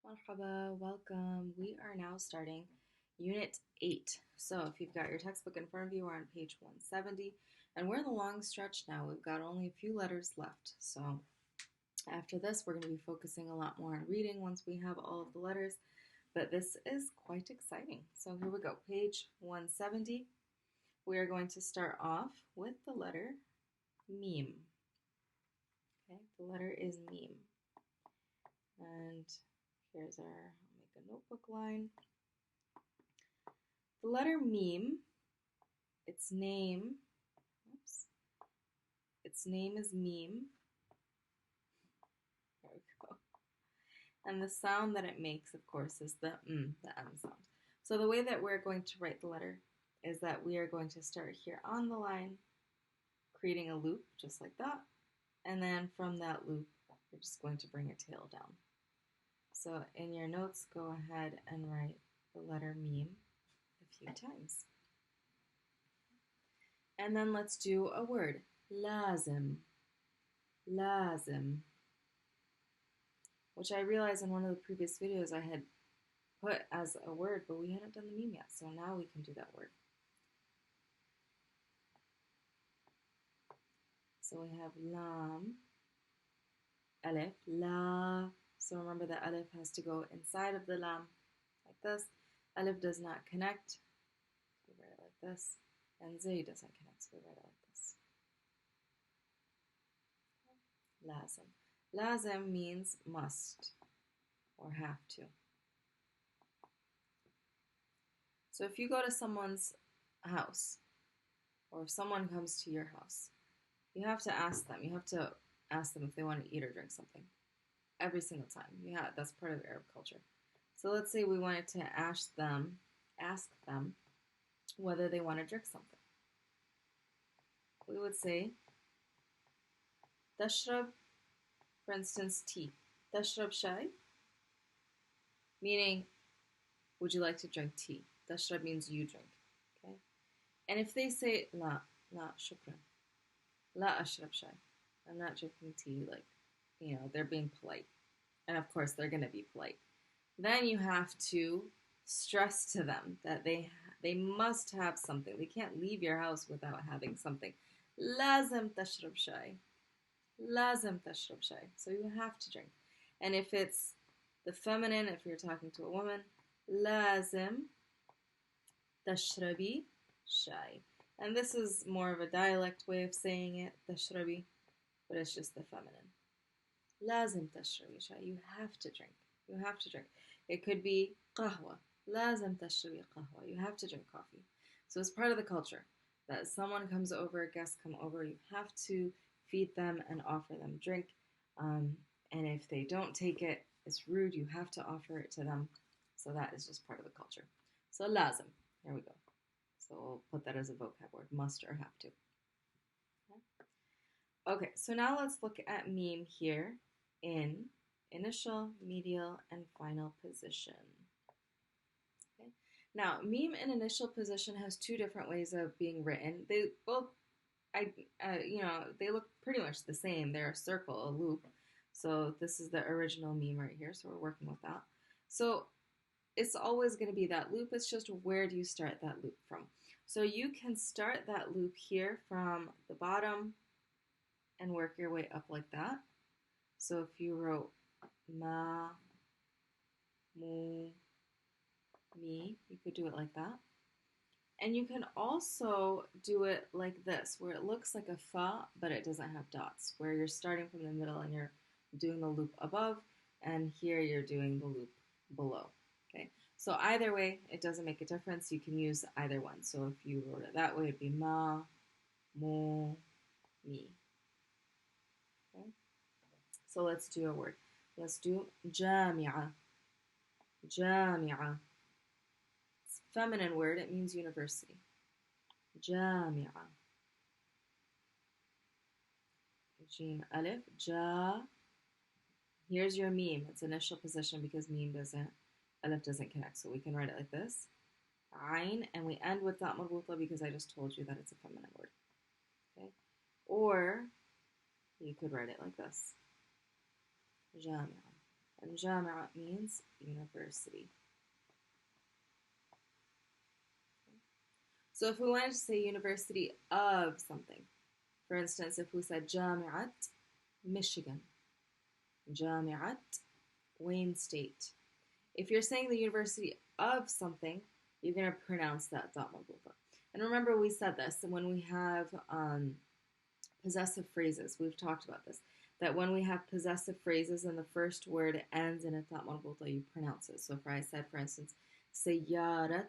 Marhaba, welcome. We are now starting Unit 8. So if you've got your textbook in front of you, we're on page 170, and we're in the long stretch now. We've got only a few letters left. So after this, we're going to be focusing a lot more on reading once we have all of the letters, but this is quite exciting. So here we go, page 170. We are going to start off with the letter Meme. Okay, the letter is Meme. And here's I'll make a notebook line. The letter Meme, its name is Meme. There we go. And the sound that it makes, of course, is the M sound. So the way that we're going to write the letter is that we are going to start here on the line, creating a loop just like that. And then from that loop, we're just going to bring a tail down. So in your notes, go ahead and write the letter Meme a few times. And then let's do a word. Lazim. Lazim. Which I realized in one of the previous videos I had put as a word, but we hadn't done the meme yet. So now we can do that word. So we have lam, alif, la. So remember that alif has to go inside of the lam, like this. Alif does not connect, so we write it like this. And zay doesn't connect, so we write it like this. Lazim. Lazim means must or have to. So if you go to someone's house, or if someone comes to your house, you have to ask them. You have to ask them if they want to eat or drink something. Every single time. Yeah, that's part of Arab culture. So let's say we wanted to ask them whether they want to drink something. We would say, tashrab, for instance, tea. Tashrab shay, meaning, would you like to drink tea? Tashrab means you drink. Okay? And if they say, la shukran, la ashrab shay, I'm not drinking tea, like, they're being polite. And of course, they're going to be polite. Then you have to stress to them that they must have something. They can't leave your house without having something. Lazim tashrab shay. Lazim tashrab shay. So you have to drink. And if it's the feminine, if you're talking to a woman, lazim tashrabi shay. And this is more of a dialect way of saying it, tashrabi, but it's just the feminine. Lazim tashrabi shay. You have to drink. You have to drink. It could be qahwa. Lazim tashrabi qahwa. You have to drink coffee. So it's part of the culture that someone comes over, guests come over, you have to feed them and offer them drink. And if they don't take it, it's rude. You have to offer it to them. So that is just part of the culture. So lazim. Here we go. So we'll put that as a vocab word. Must or have to. Okay, so now let's look at meme here in initial, medial, and final position. Okay. Now, meme in initial position has two different ways of being written. They both, they look pretty much the same. They're a circle, a loop. So this is the original meme right here. So we're working with that. So it's always going to be that loop. It's just where do you start that loop from? So you can start that loop here from the bottom and work your way up like that. So if you wrote ma, mu, mi, you could do it like that. And you can also do it like this, where it looks like a fa, but it doesn't have dots, where you're starting from the middle and you're doing the loop above, and here you're doing the loop below. Okay, so either way, it doesn't make a difference. You can use either one. So if you wrote it that way, it'd be ma, mu, mi. Okay. So let's do a word. Let's do jami'a. Jami'a. It's a feminine word. It means university. Jami'a. Jim alif. Ja. Here's your meme. It's initial position because meme alif doesn't connect. So we can write it like this. Ain. And we end with dot marbuta because I just told you that it's a feminine word. Okay. Or you could write it like this. Jami'a. And جامعة means university. So if we wanted to say university of something, for instance, if we said جامعة Michigan, جامعة Wayne State. If you're saying the university of something, you're going to pronounce that dot مربوطة. And remember we said this, and when we have possessive phrases, we've talked about this, that when we have possessive phrases and the first word ends in a dot مربوطة, you pronounce it. So if I said, for instance, سيارة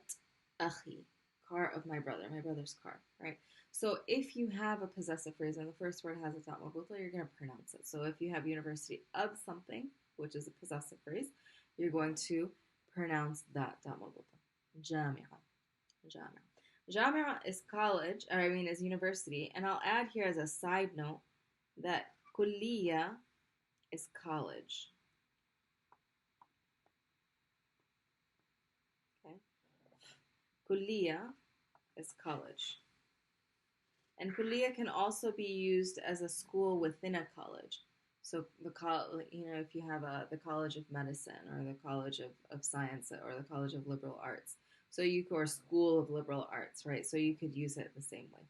أخي, car of my brother's car, right? So if you have a possessive phrase and the first word has a dot مربوطة, you're going to pronounce it. So if you have university of something, which is a possessive phrase, you're going to pronounce that dot مربوطة. جامعة. جامعة. Jamia is college, or I mean is university, and I'll add here as a side note that kulliya is college. Okay, kulliya is college, and kulliya can also be used as a school within a college. So if you have the College of Medicine or the College of Science or the College of Liberal Arts. So or School of Liberal Arts, right? So you could use it the same way.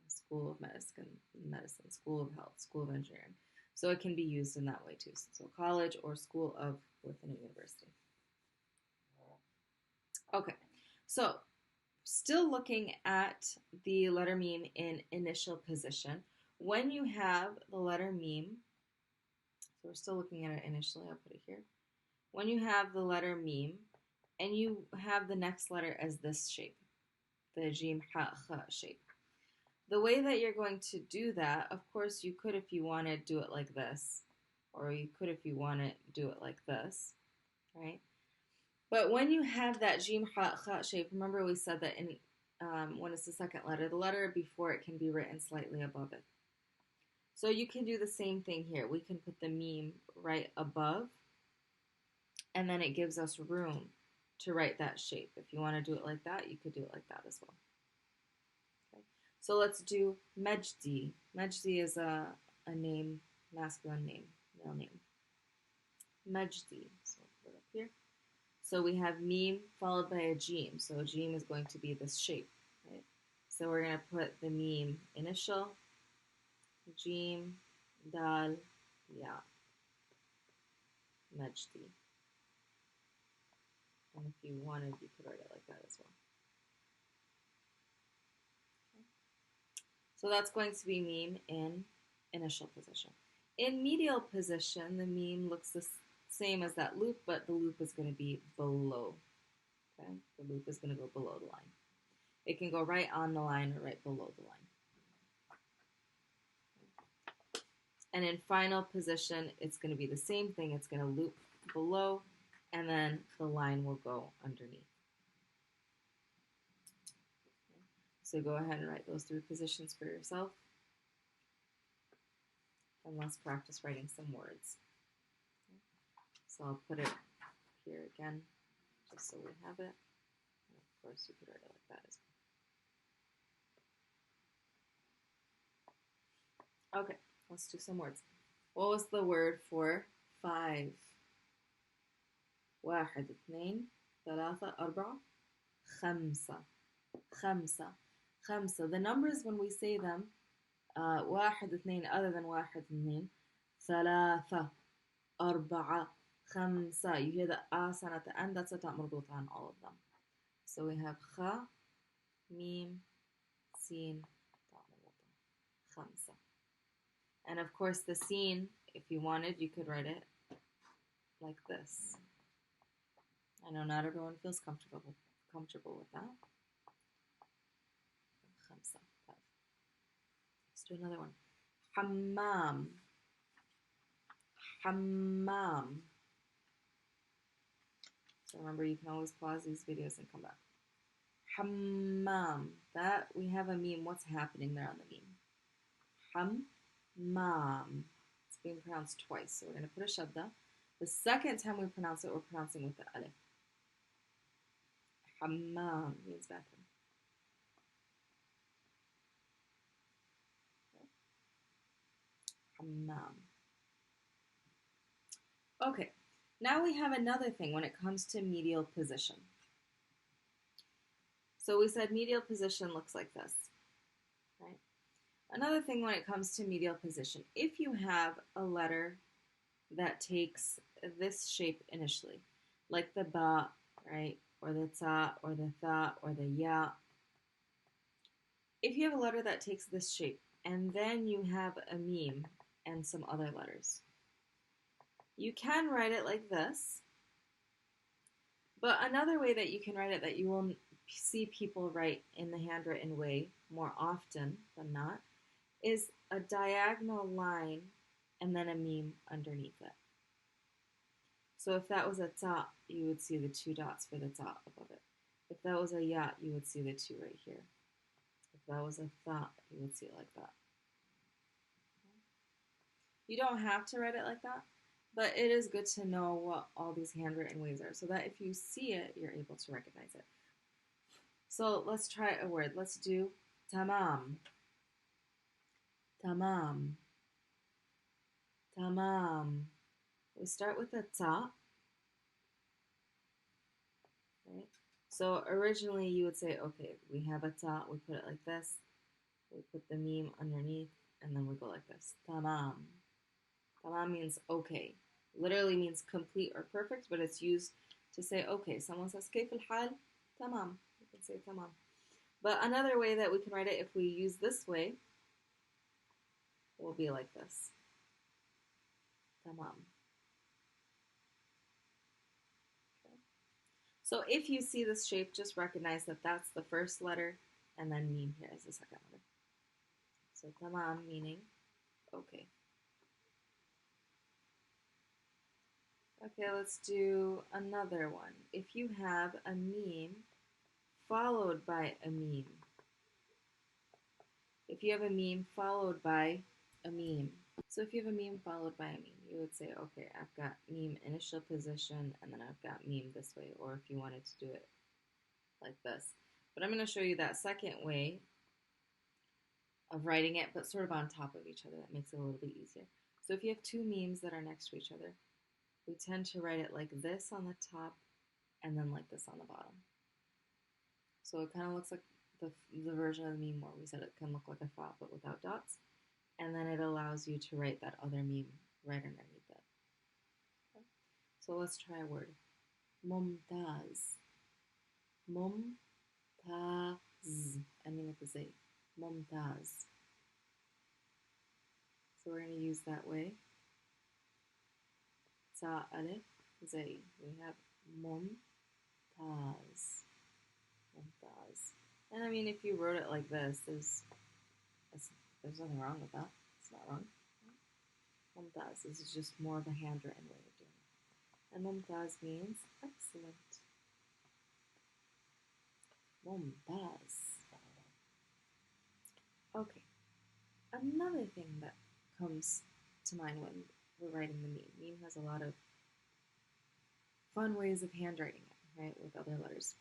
School of Medicine, School of Health, School of Engineering. So it can be used in that way too. So college or school of within a university. Okay, so still looking at the letter meme in initial position. When you have the letter meme, so we're still looking at it initially, I'll put it here. When you have the letter meme, and you have the next letter as this shape, the jim ha kha shape. The way that you're going to do that, of course, you could, if you want to, do it like this, or you could, if you want to, do it like this, right? But when you have that jim ha kha shape, remember we said that in when it's the second letter, the letter before it can be written slightly above it. So you can do the same thing here. We can put the meme right above, and then it gives us room to write that shape. If you want to do it like that, you could do it like that as well. Okay. So let's do Mejdi. Mejdi is a name, masculine name, male name. Mejdi. So I'll put it up here. So we have meme followed by a jim. So a jim is going to be this shape, right? So we're going to put the meme initial, jim, dal, ya, Mejdi. And if you wanted, you could write it like that as well. Okay. So that's going to be meme in initial position. In medial position, the meme looks the same as that loop, but the loop is going to be below. Okay, the loop is going to go below the line. It can go right on the line or right below the line. And in final position, it's going to be the same thing. It's going to loop below, and then the line will go underneath. Okay. So go ahead and write those 3 positions for yourself. And let's practice writing some words. Okay. So I'll put it here again, just so we have it. And of course, you could write it like that as well. Okay, let's do some words. What was the word for 5? 1 2 3 4 5 5 5. The numbers when we say them 1 2 other than 1 2 3 4 5. You hear the sound at the end. That's a dot مربوطة on all of them. So we have خ ميم سين dot مربوطة 5. And of course the sin, if you wanted, you could write it like this. I know not everyone feels comfortable with that. 5. Let's do another one. حمام. حمام. So remember, you can always pause these videos and come back. Hammam. That, we have a meme. What's happening there on the meme? Hammam. It's being pronounced twice. So we're going to put a shadda. The second time we pronounce it, we're pronouncing with the alif. Hammam means bathroom. Okay. Hammam. Okay, now we have another thing when it comes to medial position. So we said medial position looks like this, right? Another thing when it comes to medial position, if you have a letter that takes this shape initially, like the ba, right, or the ta, or the tha, or the ya. If you have a letter that takes this shape, and then you have a meme and some other letters, you can write it like this. But another way that you can write it that you will see people write in the handwritten way more often than not is a diagonal line and then a meme underneath it. So if that was a ta, you would see the two dots for the ta above it. If that was a ya, you would see the two right here. If that was a tha, you would see it like that. You don't have to write it like that, but it is good to know what all these handwritten ways are so that if you see it, you're able to recognize it. So let's try a word. Let's do tamam. Tamam. Tamam. We start with a ta, right? So originally you would say, okay, we have a ta, we put it like this, we put the meme underneath, and then we go like this. Tamam. Tamam means okay. Literally means complete or perfect, but it's used to say okay. Someone says كيف الحال? Tamam. You can say tamam. But another way that we can write it if we use this way will be like this. Tamam. Okay. So if you see this shape, just recognize that that's the first letter, and then meme here is the second letter. So tamam meaning okay. Okay, let's do another one. If you have a meme followed by a meme, if you have a meme followed by a meme, so if you have a meme followed by a meme, you would say, okay, I've got meme initial position, and then I've got meme this way, or if you wanted to do it like this. But I'm going to show you that second way of writing it, but sort of on top of each other. That makes it a little bit easier. So if you have two memes that are next to each other, we tend to write it like this on the top and then like this on the bottom. So it kind of looks like the version of the meme where we said it can look like a fa but without dots. And then it allows you to write that other meme right underneath it. Okay. So let's try a word. Mumtaz. Mumtaz. Ending with the Z. Mumtaz. So we're going to use that way. Ta alif zay. We have mumtaz. Mumtaz. And I mean, if you wrote it like this, there's nothing wrong with that. It's not wrong. Mumtaz. This is just more of a handwritten way of doing it. And mumtaz means excellent. Mumtaz. Okay. Another thing that comes to mind when we're writing the meme. Meme has a lot of fun ways of handwriting it, right, with other letters.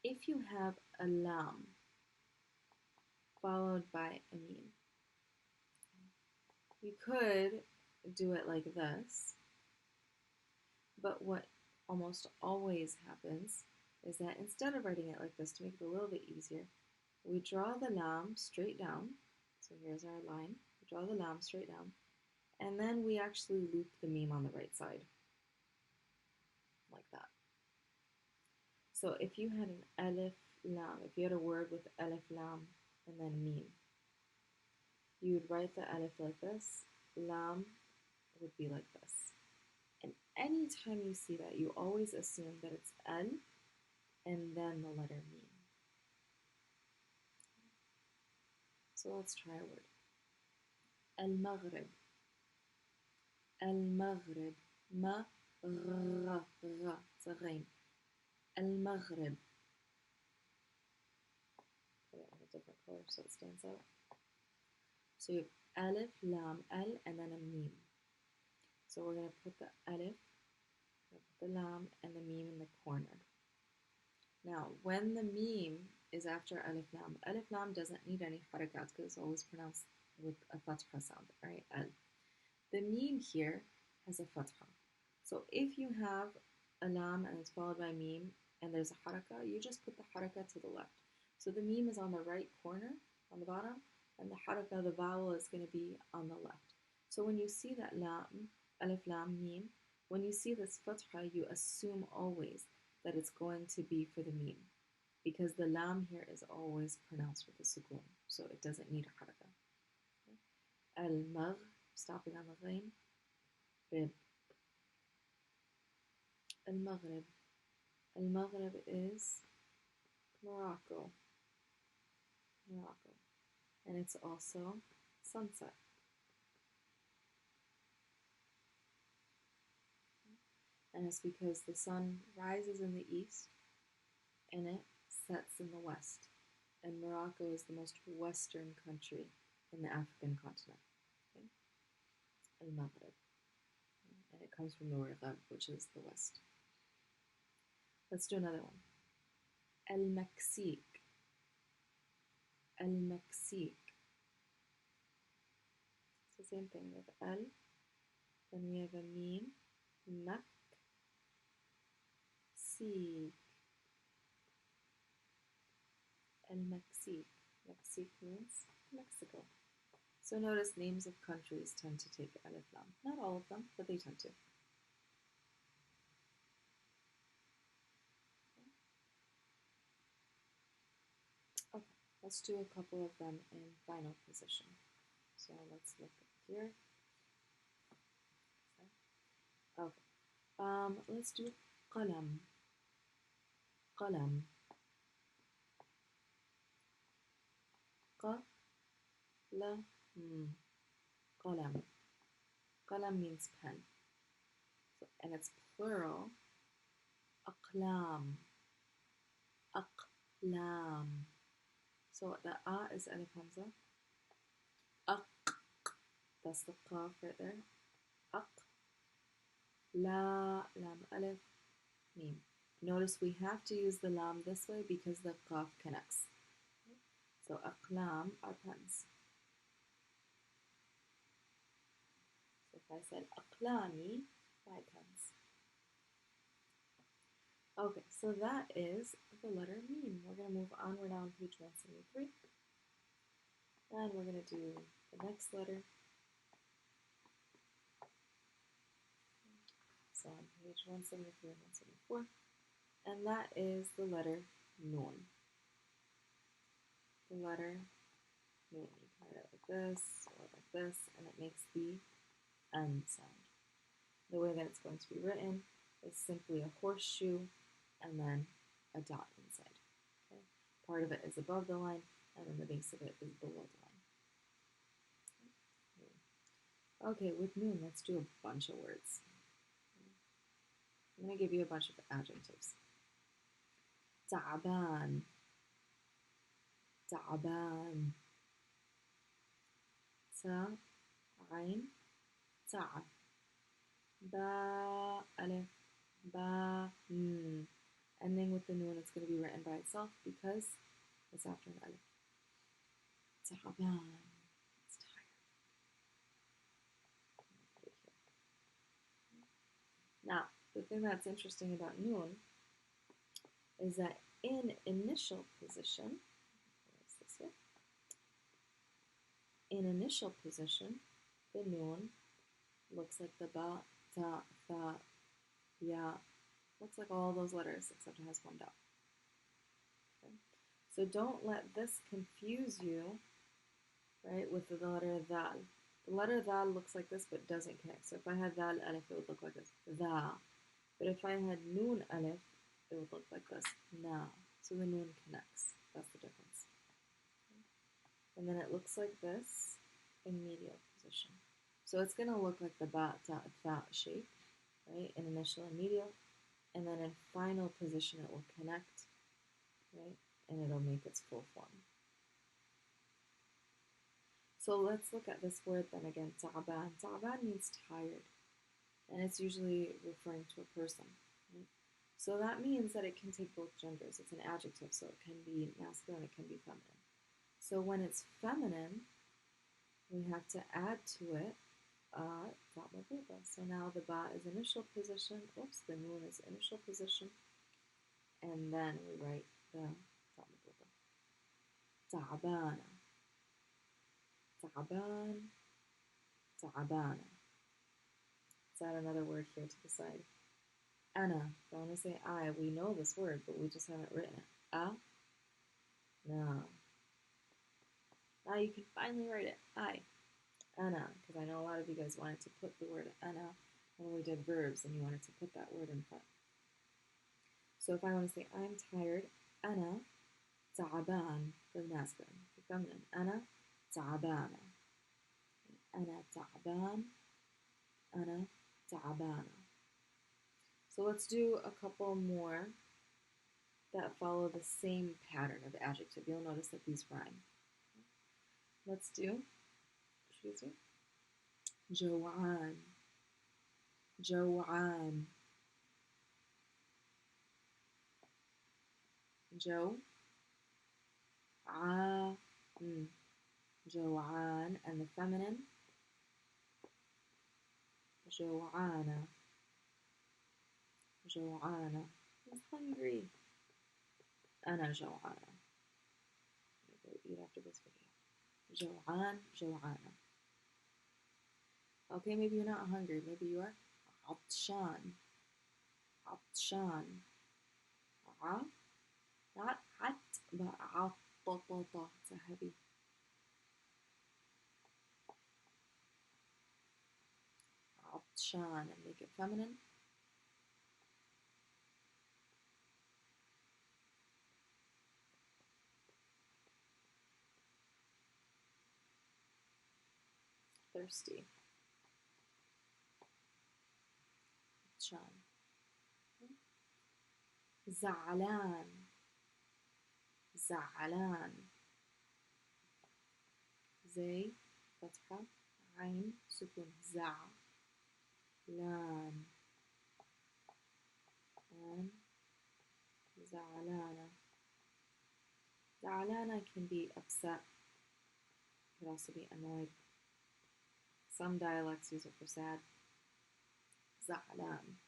If you have a lam followed by a meme, you could do it like this, but what almost always happens is that instead of writing it like this, to make it a little bit easier, we draw the lam straight down. So here's our line. We draw the lam straight down, and then we actually loop the meme on the right side, like that. So if you had an alif lam, if you had a word with alif lam and then meme, you would write the alif like this, lam would be like this. And anytime you see that, you always assume that it's al and then the letter meme. So let's try a word. Al-Maghrib. Al-Maghrib. Ma-ra. It's a ghain. Al-Maghrib. Put it in a different color so it stands out. So you have alif, lam, al, and then a meme. So we're going to put the alif, the lam, and the meme in the corner. Now, when the meme is after alif lam doesn't need any harakat because it's always pronounced with a fatha sound, right? Al. The meme here has a fatha. So if you have a lam and it's followed by meme and there's a haraka, you just put the haraka to the left. So the meme is on the right corner, on the bottom, and the haraka, the vowel, is going to be on the left. So when you see that lam, alif lam meme, when you see this fatha, you assume always that it's going to be for the meme, because the lam here is always pronounced with a sukoon, so it doesn't need a haraka. Al-magh, stopping on the ghain, rib. Al-maghrib. Al-maghrib is Morocco. Morocco. And it's also sunset. And it's because the sun rises in the east and it sets in the west. And Morocco is the most western country in the African continent. Okay? Al-Maghrib. And it comes from the word Ghab, which is the west. Let's do another one. Al-Mexique. Al-Mexique. It's the same thing with al. Then we have a meme. Mak. Seek. El-Mexique. Mexique means Mexico. So notice names of countries tend to take alif lam. Not all of them, but they tend to. Okay, let's do a couple of them in final position. So let's look here. Okay. Let's do qalam. Qalam. Qalam. Qalam. Qalam means pen. So, and it's plural. Aqlam. Aqlam. So the a is alif hamza. Aq. That's the qaf right there. Aq. La. Lam alif. Mim. Notice we have to use the lam this way because the qaf connects. So aqlam are pens. So if I said aqlami, my pens. Okay, so that is the letter meme. We're going to move on. We're now on page 173. And we're going to do the next letter. So on page 173 and 174. And that is the letter nun. The letter nun. You can write it like this or like this, and it makes the N sound. The way that it's going to be written is simply a horseshoe and then a dot inside. Okay? Part of it is above the line, and then the base of it is below the line. Okay, with noon, let's do a bunch of words. I'm going to give you a bunch of adjectives. تعبان. تعبان. تا عين تع. Ba alif ba n. Ending with the noon, it's going to be written by itself because it's after an alif. تعبان. It's tired. Now, the thing that's interesting about noon is that in initial position, in initial position, the noon looks like the ba, ta, tha, ya. Looks like all those letters except it has one dot. Okay? So don't let this confuse you, right, with the letter dal. The letter dal looks like this but doesn't connect. So if I had dal alif, it would look like this, dha. But if I had noon alif, it would look like this, na. So the noon connects. That's the difference. Okay? And then it looks like this in medial position. So it's going to look like the ba, ta, tha shape, right, in initial and medial. And then in final position, it will connect, right, and it'll make its full form. So let's look at this word then again, ta'ban. Ta'ban means tired, and it's usually referring to a person. Right? So that means that it can take both genders. It's an adjective, so it can be masculine, it can be feminine. So when it's feminine, we have to add to it ta marbuta. So now the ba is initial position. Oops, the noon is initial position. And then we write the ta marbuta. تعبانة, تعبان, تعبانة. Let's add another word here to the side. Ana. Don't want to say I. We know this word, but we just haven't written it. A. No. Now you can finally write it. I. Ana. Because I know a lot of you guys wanted to put the word ana when we did verbs, and you wanted to put that word in front. So if I want to say I'm tired, أنا تعبان for the masculine. For feminine, أنا تعبانة. أنا تعبان. أنا تعبانة. So let's do a couple more that follow the same pattern of adjective. You'll notice that these rhyme. Let's do, excuse me, جوعان, جوعان, جوعان, and the feminine, جوعانة, جوعانة. I'm hungry. أنا جوعانة. I'm gonna go eat after this video. جوعان, جوعانة. Okay, maybe you're not hungry. Maybe you are عطشان. عطشان. Not عط, but عطططة. It's a heavy. عطشان, and make it feminine. Thirsty. عطشان. زعلان. زعلان. زي فتحة عين سكون زعلان. and زعلانة. زعلانة can be upset. It could also be annoyed. Some dialects use it for sad. زعلان.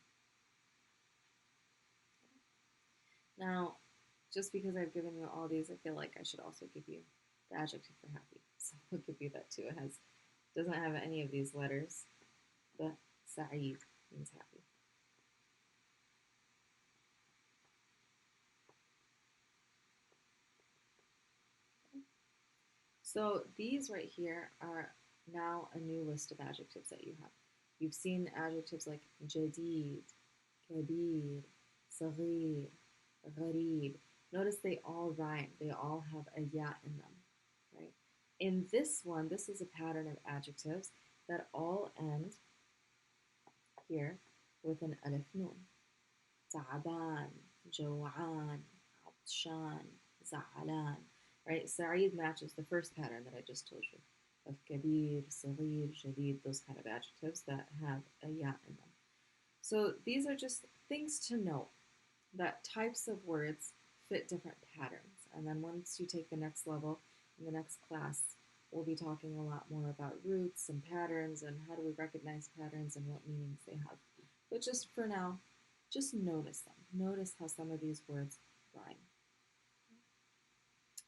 Now, just because I've given you all these, I feel like I should also give you the adjective for happy. So I'll give you that too. It doesn't have any of these letters, but سعيد means happy. So these right here are now a new list of adjectives that you have. You've seen adjectives like جديد, كبير, صغير, غريب. Notice they all rhyme. They all have a ya in them, right? In this one, this is a pattern of adjectives that all end here with an alif nun. تعبان, جوعان, عطشان, زعلان. Right? Sa'id matches the first pattern that I just told you of kabir, saghir, jadid, those kind of adjectives that have a ya in them. So these are just things to know, that types of words fit different patterns. And then once you take the next level in the next class, we'll be talking a lot more about roots and patterns and how do we recognize patterns and what meanings they have. But just for now, just notice them. Notice how some of these words rhyme.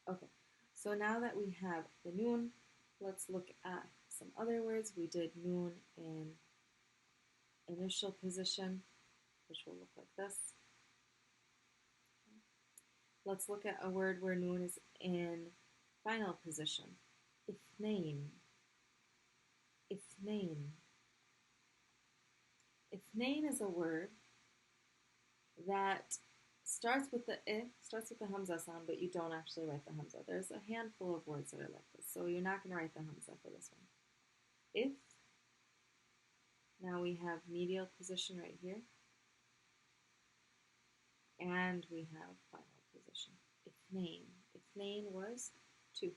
Okay, so now that we have the noon, let's look at some other words. We did noon in initial position, which will look like this. Let's look at a word where noon is in final position. اثنين. اثنين. اثنين is a word that starts with the starts with the hamza sound, but you don't actually write the hamza. There's a handful of words that are like this, so you're not going to write the hamza for this one. If, now we have medial position right here, and we have final position. اثنين. اثنين was 2.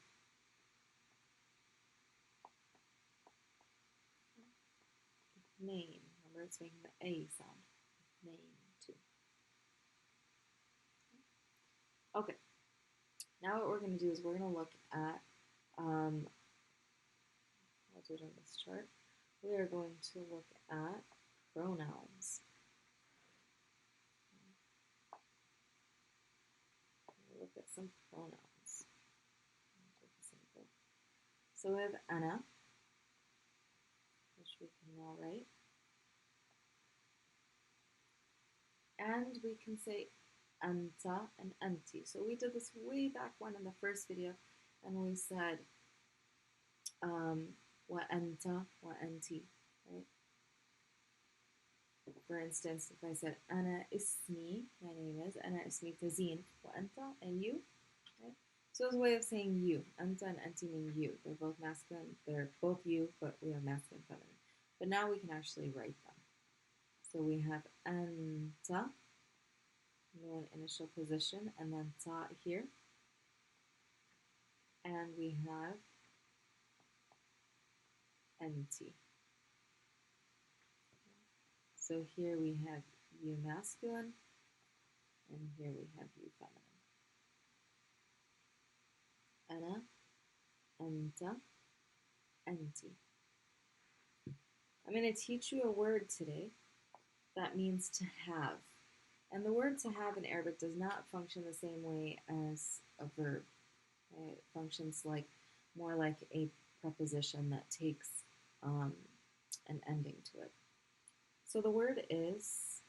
اثنين. Remember, it's making the A sound. اثنين, 2. Okay, now what we're going to do is we're going to look at, I'll do it on this chart. we are going to look at pronouns. We'll look at some pronouns. So we have ana, which we can now write. And we can say anta and anti. So we did this way back when in the first video, and we said wa anta, wa anti, right? For instance, if I said ana ismi, my name is, ana ismi Tazeen, wa anta, and you, right? So it's a way of saying you. Anta and anti mean you. They're both masculine. They're both you, but we have masculine and feminine. But now we can actually write them. So we have anta, noon initial position, and then ta here. And we have anti. So here we have you masculine, and here we have you feminine. Ana, anta, anti. I'm going to teach you a word today that means to have. And the word to have in Arabic does not function the same way as a verb. Okay? It functions more like a preposition that takes an ending to it. So the word is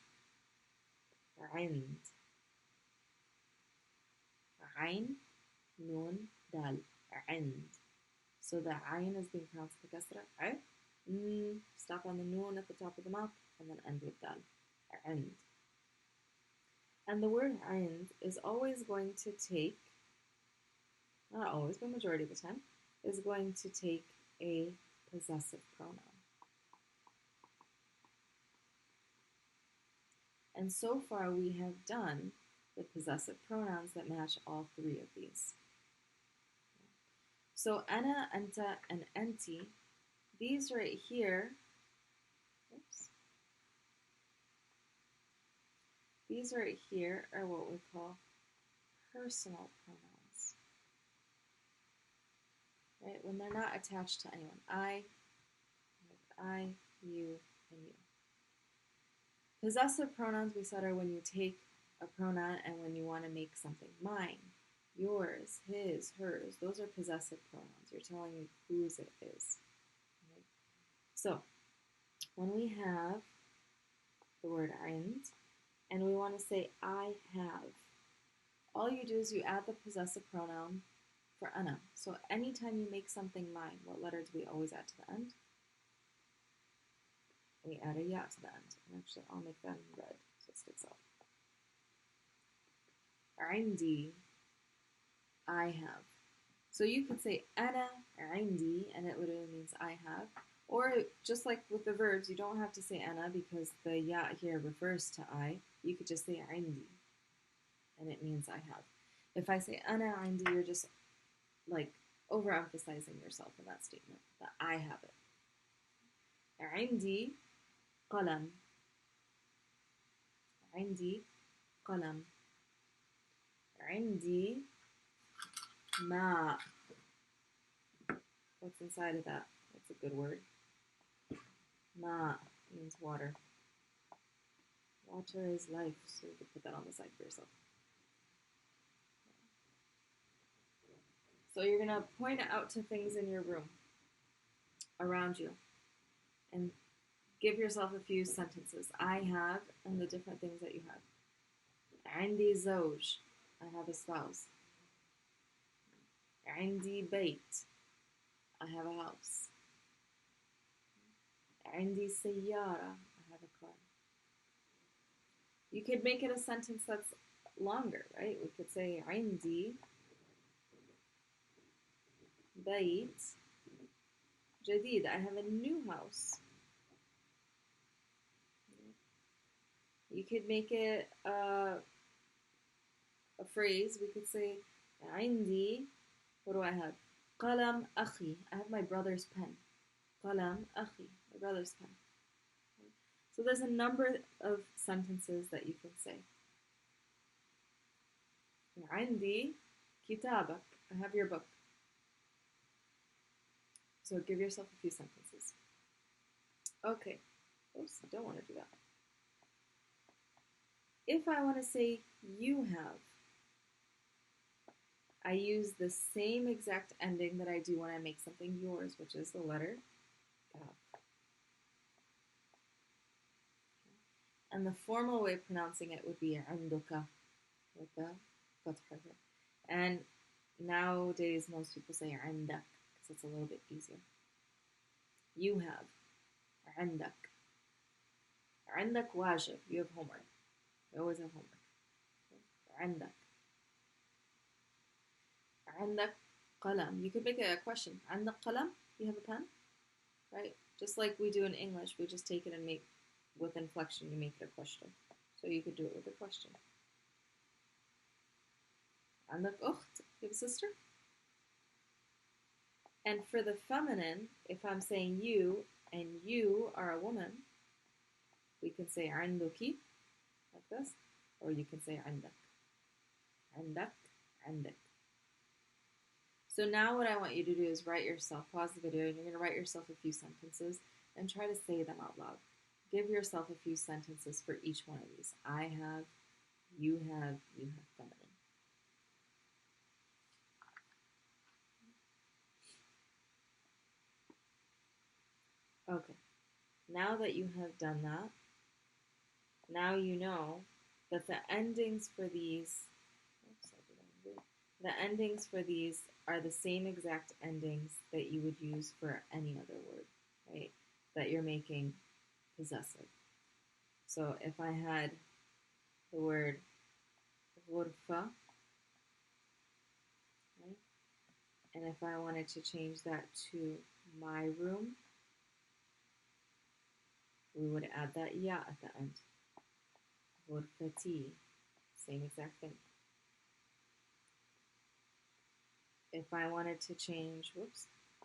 عند. عين, nun, dal. عند. So the ayn is being pronounced with kasra. Stop on the nun at the top of the mouth and then end with dal. عند. And the word عند is always going to take, not always, but majority of the time, is going to take a possessive pronoun. And so far we have done the possessive pronouns that match all three of these. So ana, anta, and anti, these right here, these right here are what we call personal pronouns. Right? When they're not attached to anyone. I, you, and you. Possessive pronouns we said are when you take a pronoun and when you want to make something mine, yours, his, hers. Those are possessive pronouns. You're telling me whose it is. Right? So when we have the word عند and we want to say I have, all you do is you add the possessive pronoun for ana. So anytime you make something mine, what letter do we always add to the end? We add a ya to the end. And actually, I'll make that in red so it sticks out. عندي, I have. So you could say أنا عندي, and it literally means I have. Or just like with the verbs, you don't have to say أنا because the ya here refers to I. You could just say عندي, and it means I have. If I say أنا عندي, you're just like overemphasizing yourself in that statement, that I have it. عندي قلم. عندي قلم. عندي ماء. What's inside of that? That's a good word. ماء means water. Water is life, so you can put that on the side for yourself. So you're going to point out to things in your room around you and give yourself a few sentences. I have, and the different things that you have. عندي زوج. I have a spouse. عندي بيت. I have a house. عندي سيارة. I have a car. You could make it a sentence that's longer, right? We could say عندي بيت جديد. I have a new house. You could make it a phrase. We could say عندي, what do I have? قلم أخي. I have my brother's pen. قلم أخي, my brother's pen. So there's a number of sentences that you can say. عندي كتابك. I have your book. So give yourself a few sentences. Okay. Oops, I don't want to do that. If I want to say you have, I use the same exact ending that I do when I make something yours, which is the letter Kaf. And the formal way of pronouncing it would be عندك with the fatha here. And nowadays, most people say عندك because it's a little bit easier. You have. عندك. عندك واجب. You have homework. You always have homework. عندك. عندك قلم. You could make it a question. عندك قلم? You have a pen? Right? Just like we do in English, we just take it and make, with inflection, you make it a question. So you could do it with a question. عندك أخت? You have a sister? And for the feminine, if I'm saying you, and you are a woman, we can say عندك, like this, or you can say عندك. عندك, عندك. So now what I want you to do is write yourself, pause the video, and you're going to write yourself a few sentences and try to say them out loud. Give yourself a few sentences for each one of these. I have, you have feminine. Okay, now that you have done that, now you know that the endings for these, the endings for these are the same exact endings that you would use for any other word, right? That you're making possessive. So if I had the word غرفة, right? And if I wanted to change that to my room, we would add that ya at the end. غرفتي, same exact thing. If I wanted to change,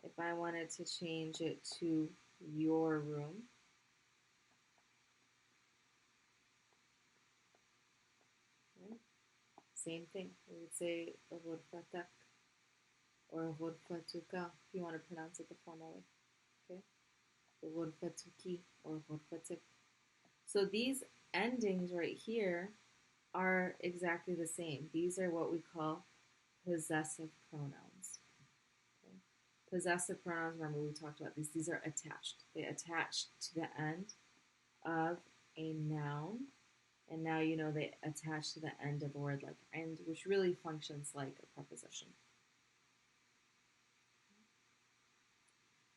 if I wanted to change it to your room, right? Same thing. We would say غرفتك or غرفتك if you want to pronounce it the formal way. Okay? غرفتك or غرفتك. So these endings right here are exactly the same. These are what we call possessive pronouns. Okay? Possessive pronouns, remember we talked about these. These are attached. They attach to the end of a noun. And now you know they attach to the end of a word like and, which really functions like a preposition.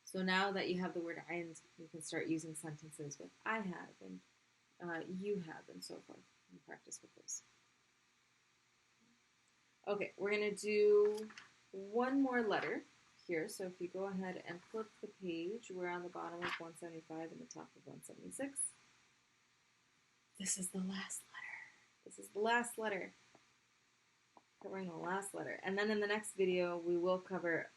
So now that you have the word and, you can start using sentences with I have and you have and so forth. And practice with those. Okay, we're going to do one more letter here. So if you go ahead and flip the page, we're on the bottom of 175 and the top of 176. This is the last letter. This is the last letter. Covering the last letter. And then in the next video, we will cover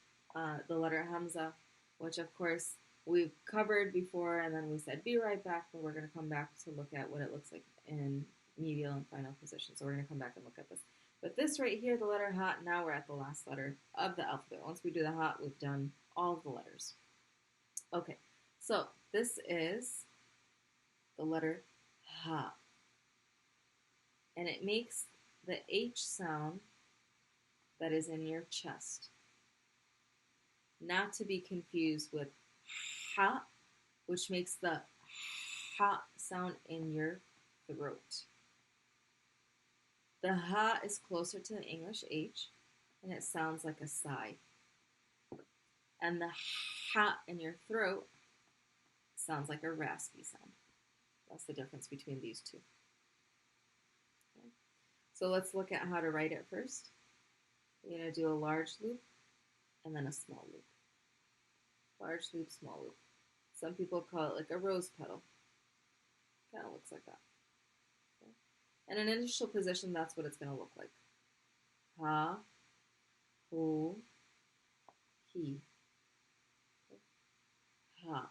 the letter Hamza, which of course we've covered before, and then we said be right back, but we're going to come back to look at what it looks like in medial and final position. So we're going to come back and look at this. But this right here, the letter Ha, now we're at the last letter of the alphabet. Once we do the Ha, we've done all of the letters. Okay, so this is the letter Ha. And it makes the H sound that is in your chest. Not to be confused with Ha, which makes the Ha sound in your throat. The Ha is closer to the English H, and it sounds like a sigh. And the Ha in your throat sounds like a raspy sound. That's the difference between these two. Okay. So let's look at how to write it first. We're going to do a large loop and then a small loop. Large loop, small loop. Some people call it like a rose petal. Kind of looks like that. Okay. And in initial position, that's what it's going to look like. Ha, ho, he. Okay. Ha,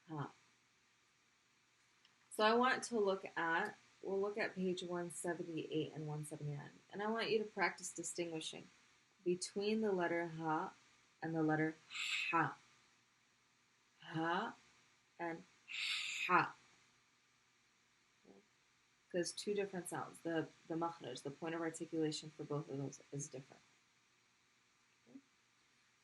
ha. So I want to look at, we'll look at page 178 and 179. And I want you to practice distinguishing between the letter Ha and the letter Ha. Ha, and ha. Because two different sounds. The makhraj, the point of articulation for both of those is different. Okay.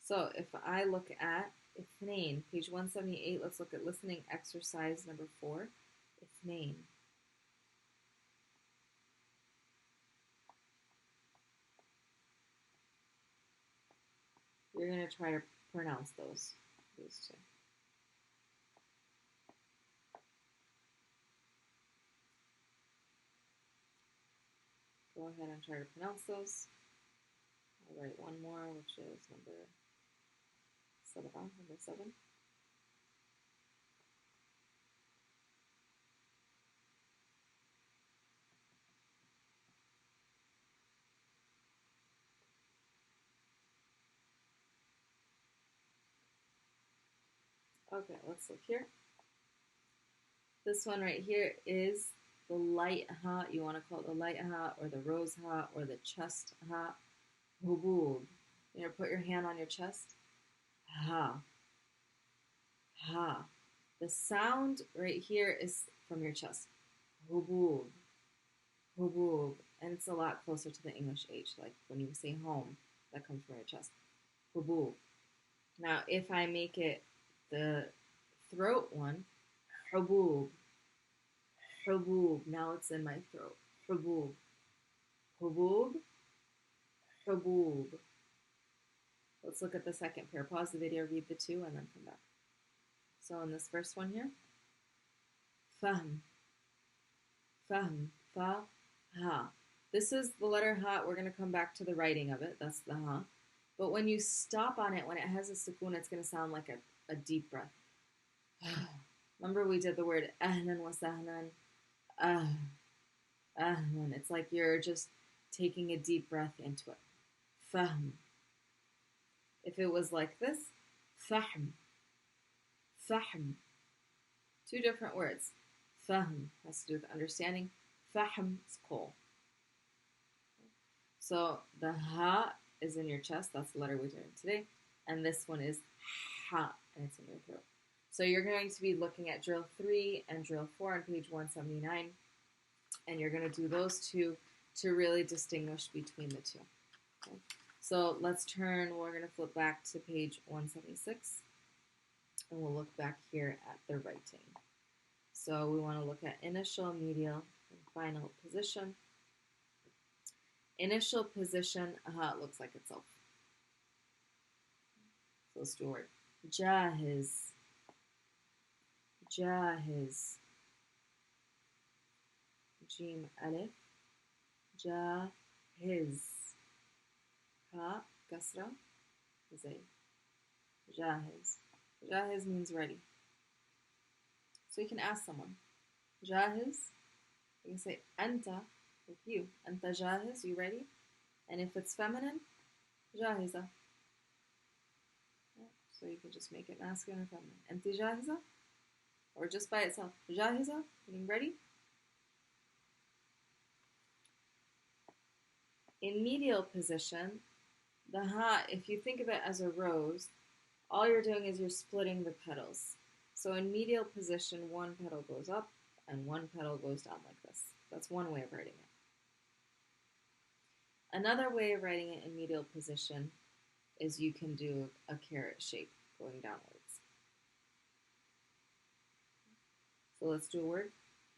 So if I look at ithnain, page 178, let's look at listening exercise number 4. Ithnain. You're going to try to pronounce these two. Go ahead and try to pronounce those. I'll write one more, which is number 7. Okay, let's look here. This one right here is the light ha. You want to call it the light ha or the rose ha or the chest ha. Hubub. You know, put your hand on your chest. Ha. Ha. The sound right here is from your chest. Hubub. Hubub. And it's a lot closer to the English H. Like when you say home, that comes from your chest. Hubub. Now, if I make it the throat one, hubub. Hubub. Now it's in my throat. Hubub. Hubub. Hubub. Let's look at the second pair. Pause the video, read the two, and then come back. So in this first one here, fahm. Fahm. Fa. Ha. This is the letter ha. We're going to come back to the writing of it. That's the ha. But when you stop on it, when it has a sukoon, it's going to sound like a deep breath. Remember we did the word ahlan wa sahlan. Ahlan. It's like you're just taking a deep breath into it. Fahm. If it was like this, fahm. Fahm. Two different words. Fahm has to do with understanding. Fahm is coal. So the ha is in your chest. That's the letter we're doing today. And this one is ha, and it's in your throat. So you're going to be looking at drill 3 and drill 4 on page 179. And you're going to do those two to really distinguish between the two. Okay? So let's turn, we're going to flip back to page 176. And we'll look back here at the writing. So we want to look at initial, medial, and final position. Initial position, it looks like itself. So let's do a word. Jahiz. Jahiz. Jim alif. Jahiz. Ha, kasra, zay. Jahiz. Jahiz means ready. So you can ask someone, Jahiz? You can say, Anta, like you. Anta jahiz, you ready? And if it's feminine, Jahiza. Yeah, so you can just make it masculine or feminine. Anti jahiza? Or just by itself. Jahiza, meaning ready? In medial position, the ha, if you think of it as a rose, all you're doing is you're splitting the petals. So in medial position, one petal goes up and one petal goes down like this. That's one way of writing it. Another way of writing it in medial position is you can do a carrot shape going downwards. So let's do a word.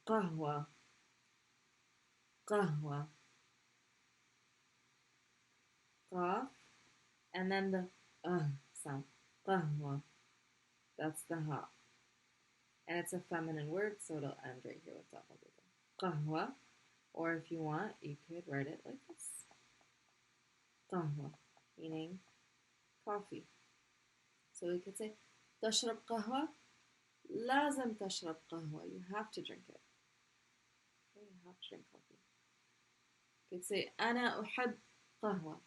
Qahwa. Qahwa. Qaf. And then the sound. Qahwa. That's the ha. And it's a feminine word, so it'll end right here with double. Qahwa. Or if you want, you could write it like this. Qahwa, meaning coffee. So we could say, تشرب قهوة? لازم تشرب قهوة. You have to drink it. Okay, you have to drink coffee. You could say, أنا أحب قهوة.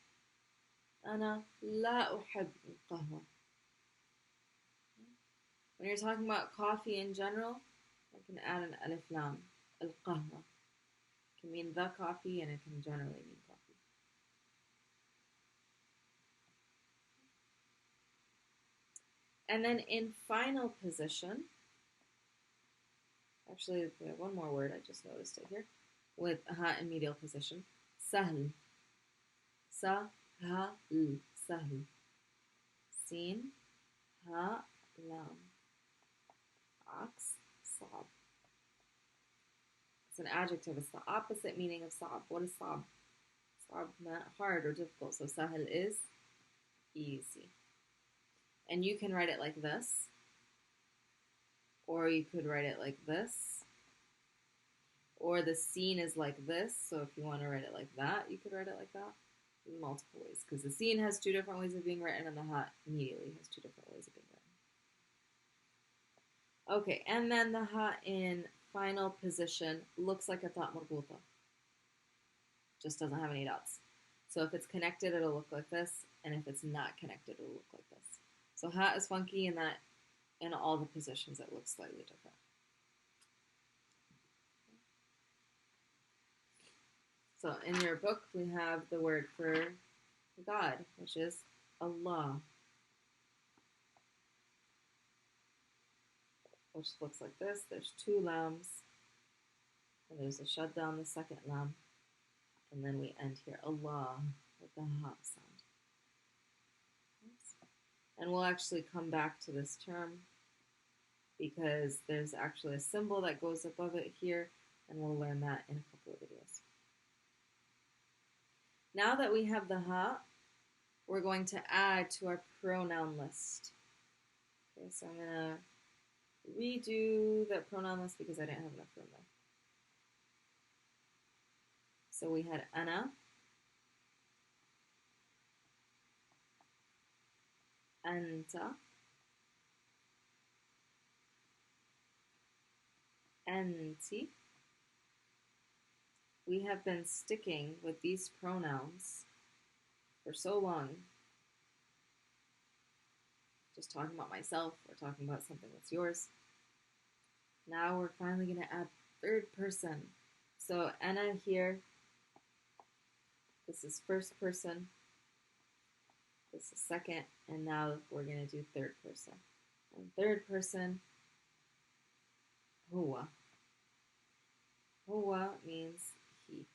أنا لا أحب القهوة. When you're talking about coffee in general, I can add an alif lam. Al-qahwa. It can mean the coffee, and it can generally mean coffee. And then in final position, Actually, we have one more word. I just noticed it here. With ha in medial position. Sahl. Sahl. Sahl. Sin. Ha. Lam. Ox. Sob. It's an adjective. It's the opposite meaning of sob. What is sob? Sob meant hard or difficult. So sahel is easy. And you can write it like this. Or you could write it like this. Or the scene is like this. So if you want to write it like that, you could write it like that. In multiple ways. Because the scene has two different ways of being written and the ha immediately has two different ways of being written. Okay, and then the ha in final position looks like a ta marbuta. Just doesn't have any dots. So if it's connected, it'll look like this. And if it's not connected, it'll look like this. So ha is funky in that in all the positions it looks slightly different. So in your book, we have the word for God, which is Allah, which looks like this. There's two lams, and there's a shadda on the second lam, and then we end here, Allah, with the ha sound. And we'll actually come back to this term because there's actually a symbol that goes above it here, and we'll learn that in a couple of videos. Now that we have the ha, we're going to add to our pronoun list. Okay, so I'm going to redo that pronoun list because I didn't have enough room there. So we had ana, anta, anti. We have been sticking with these pronouns for so long. Just talking about myself or talking about something that's yours. Now we're finally going to add third person. So ana here, this is first person, this is second, and now we're going to do third person. And third person, huwa. Huwa means he.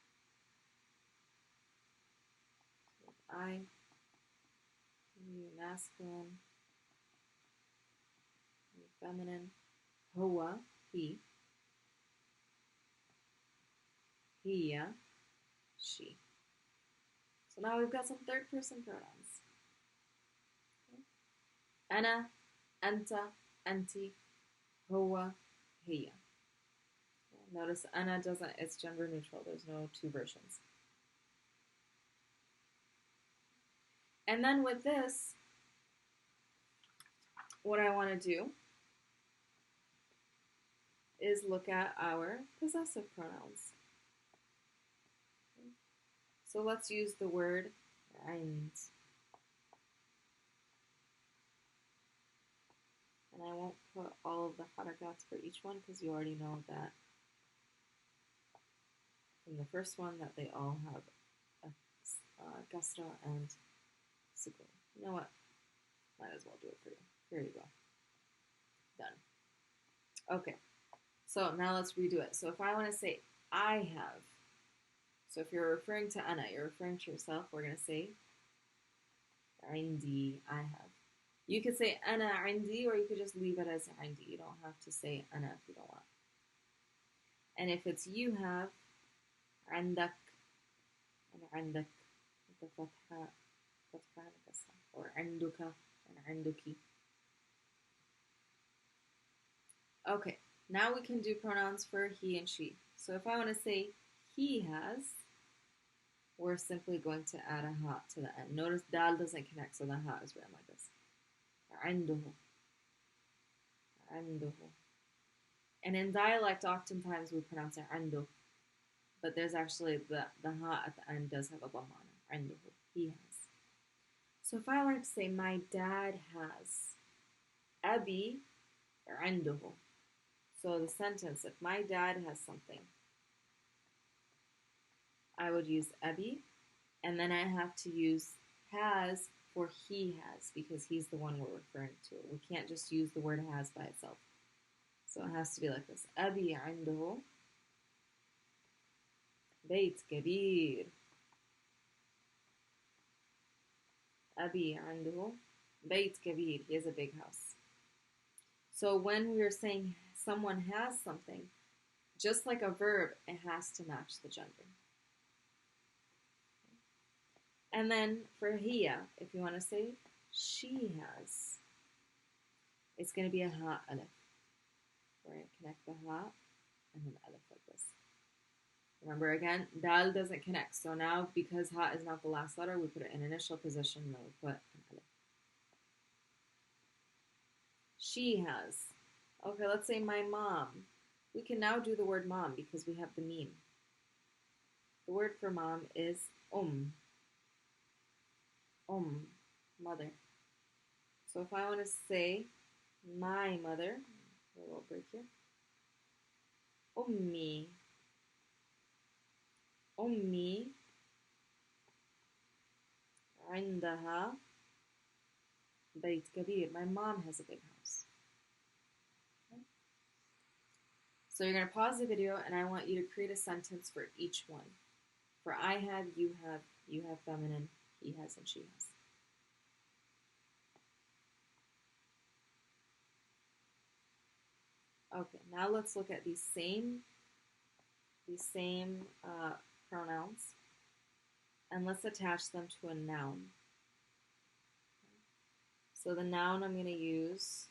I, he, masculine, feminine, huwa, he, hiya, she. So now we've got some third person pronouns. Okay. Ana, anta, anti, huwa, hiya. Notice ana doesn't, it's gender neutral. There's no two versions. And then with this, what I want to do is look at our possessive pronouns. So let's use the word and. And I won't put all of the harakats for each one because you already know that from the first one that they all have a kasra and sukun. You know what? Might as well do it for you. Here you go. Done. Okay. So now let's redo it. So if I want to say I have, so if you're referring to ana, you're referring to yourself, we're going to say عندي, I have. You could say ana عندي, or you could just leave it as عندي. You don't have to say ana if you don't want. And if it's you have, عندك and عندك with the فتحة or عندك and عندك. Okay, now we can do pronouns for he and she. So if I want to say he has, we're simply going to add a ha to the end. Notice dal doesn't connect, so the ha is written like this. عنده. عنده. And in dialect, oftentimes we pronounce it عنده. But there's actually the ha at the end does have a dhamma. عنده. He has. So if I wanted to say my dad has, أبي عنده. So the sentence, if my dad has something, I would use أبي, and then I have to use has for he has, because he's the one we're referring to. We can't just use the word has by itself. So it has to be like this. أبي عنده بيت كبير. أبي عنده بيت كبير. He has a big house. So when we are saying someone has something, just like a verb, it has to match the gender. And then for hiya, if you want to say she has, it's going to be a ha alif. We're going to connect the ha and then alif like this. Remember again, dal doesn't connect. So now because ha is not the last letter, we put it in initial position and then we put an alif. She has. Okay, let's say my mom. We can now do the word mom because we have the meme. The word for mom is mother. So if I want to say my mother, a little break here. أمي عندها بيت كبير. My mom has a big house. Okay. So you're going to pause the video and I want you to create a sentence for each one. For I have, you have feminine, he has and she has. Okay, now let's look at these same pronouns and let's attach them to a noun. So the noun I'm going to use,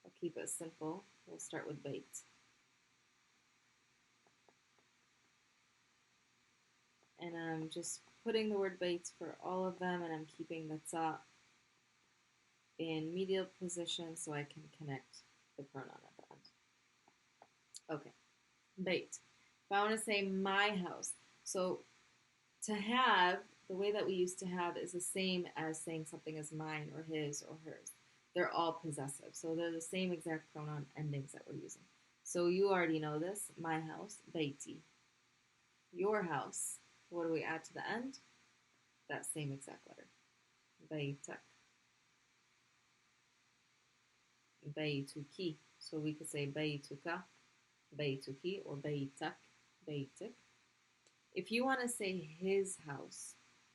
I'll keep it simple. We'll start with bait. And I'm just putting the word bait for all of them and I'm keeping the ta in medial position so I can connect the pronoun at the end. Okay, bait. If I want to say my house, so to have, the way that we used to have is the same as saying something is mine or his or hers. They're all possessive, so they're the same exact pronoun endings that we're using. So you already know this, my house, beiti. Your house, what do we add to the end? That same exact letter, beitak. Beituki, so we could say beituka, beituki, or beitak, beitik. If you want to say his house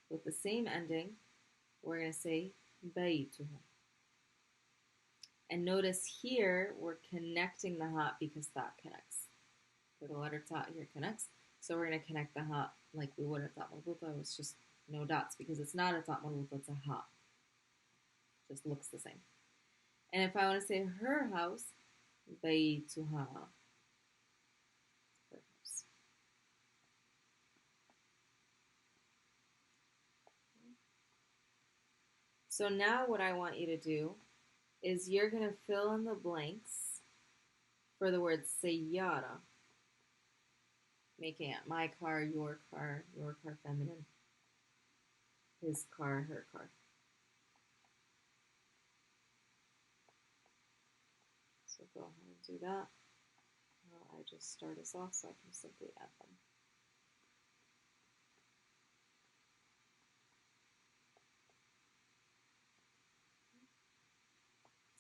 with the same ending, we're going to say beituhu. And notice here, we're connecting the ha because that connects. So the letter ta here connects. So we're going to connect the ha like we would a ta marbuta. It's just no dots because it's not a ta marbuta, it's a ha. Just looks the same. And if I want to say her house, beituha. Her house. So now what I want you to do is you're going to fill in the blanks for the word sayyara, making it my car feminine, his car, her car. So go ahead and do that. I just start us off so I can simply add them.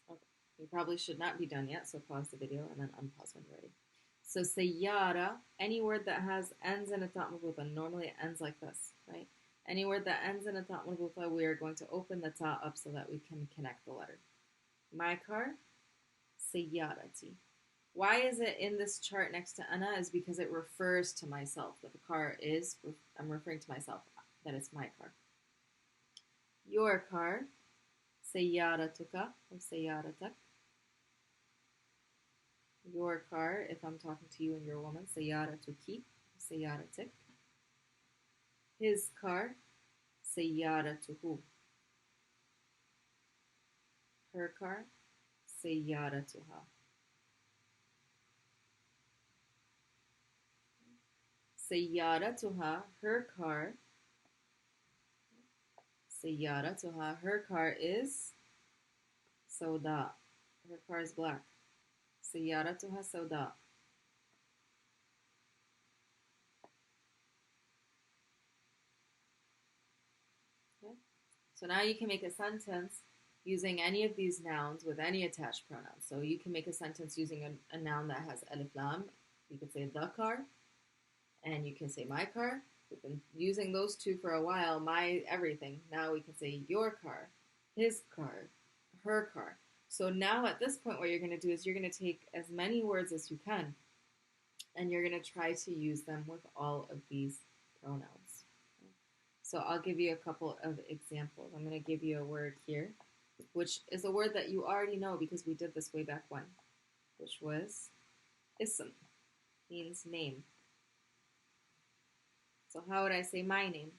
Okay. You probably should not be done yet, so pause the video and then unpause when you're ready. So sayyara, any word that has ends in a ta marbuta, normally it ends like this, right? Any word that ends in a ta marbuta, we are going to open the ta up so that we can connect the letter. My car, sayyarati. Why is it in this chart next to ana? Is because it refers to myself. That the car is, I'm referring to myself, that it's my car. Your car, sayyaratuka or sayyaratak. Your car, if I'm talking to you and you're a woman, sayyaratuki, sayyaratik. His car, sayyaratuhu. Her car, sayyaratuha. Sayyaratuha, her car. Sayyaratuha, her car is sauda. Her car is black. Sayyaratuha sauda. Okay. So now you can make a sentence using any of these nouns with any attached pronoun. So you can make a sentence using a noun that has alif lam. You could say the car, and you can say my car. We've been using those two for a while, my everything. Now we can say your car, his car, her car. So now at this point, what you're going to do is you're going to take as many words as you can, and you're going to try to use them with all of these pronouns. So I'll give you a couple of examples. I'm going to give you a word here, which is a word that you already know because we did this way back when, which was ism, means name. So how would I say my name?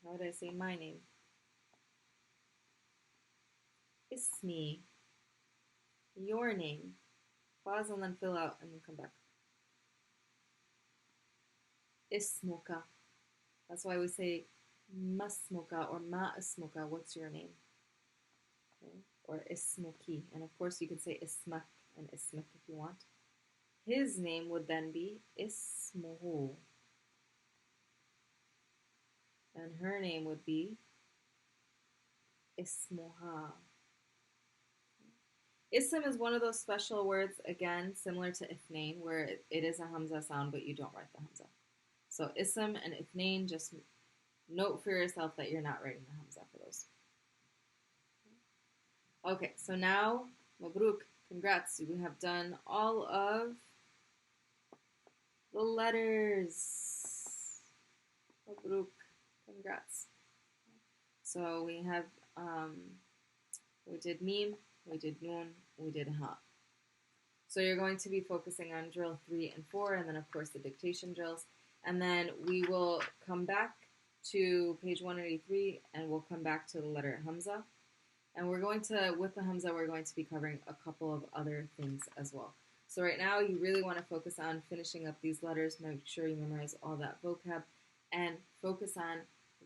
How would I say my name? Ismi. Your name. Pause and then fill out and then come back. Ismuka. That's why we say masmuka or ma ismuka. What's your name? Okay. Or ismuki. And of course you could say ismak and ismik if you want. His name would then be ismuhu. And her name would be ismuha. Ism is one of those special words, again, similar to ithnain, where it is a hamza sound, but you don't write the hamza. So ism and ithnain, just note for yourself that you're not writing the hamza for those. Okay, so now, mabruk, congrats. We have done all of the letters. Mabruk, congrats. So we have, we did meme, we did noon, we did ha. So you're going to be focusing on drill 3 and 4, and then of course the dictation drills. And then we will come back to page 183, and we'll come back to the letter Hamza. And we're going to, with the Hamza, we're going to be covering a couple of other things as well. So right now, you really want to focus on finishing up these letters, make sure you memorize all that vocab, and focus on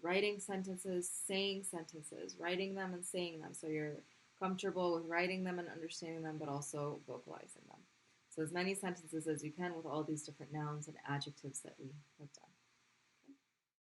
writing sentences, saying sentences, writing them and saying them, so you're comfortable with writing them and understanding them, but also vocalizing them. So as many sentences as you can with all these different nouns and adjectives that we have done.